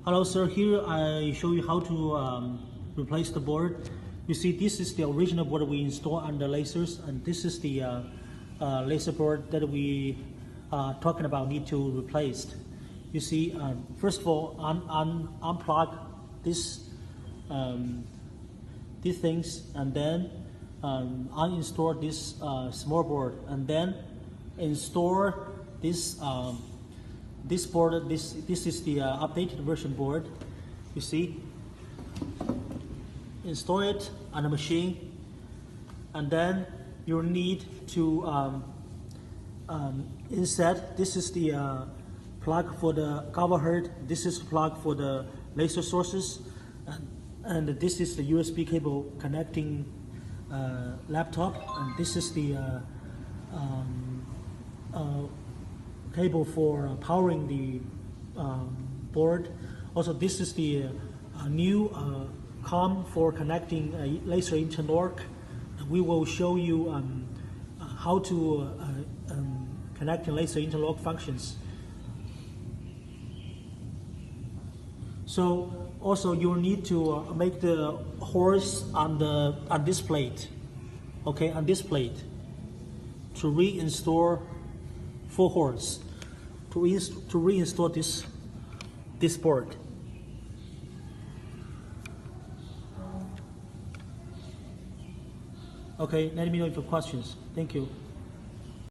Hello sir, here I show you how to replace the board. You see, this is the original board we installed under lasers, and this is the laser board that we talking about need to replace. You see, first of all, unplug this these things, and then uninstall this small board, and then install this this board. This is the updated version board. You see, install it on the machine, and then you need to insert. This is the plug for the GAVAHERTZ. This is the plug for the laser sources, and this is the USB cable connecting laptop, and this is the cable for powering the board. Also, this is the new COM for connecting a laser interlock. We will show you how to connect laser interlock functions. So also you need to make the holes on this plate, okay, on this plate, to reinstall 4 holes to reinstall this board. Okay, let me know if you have questions. Thank you.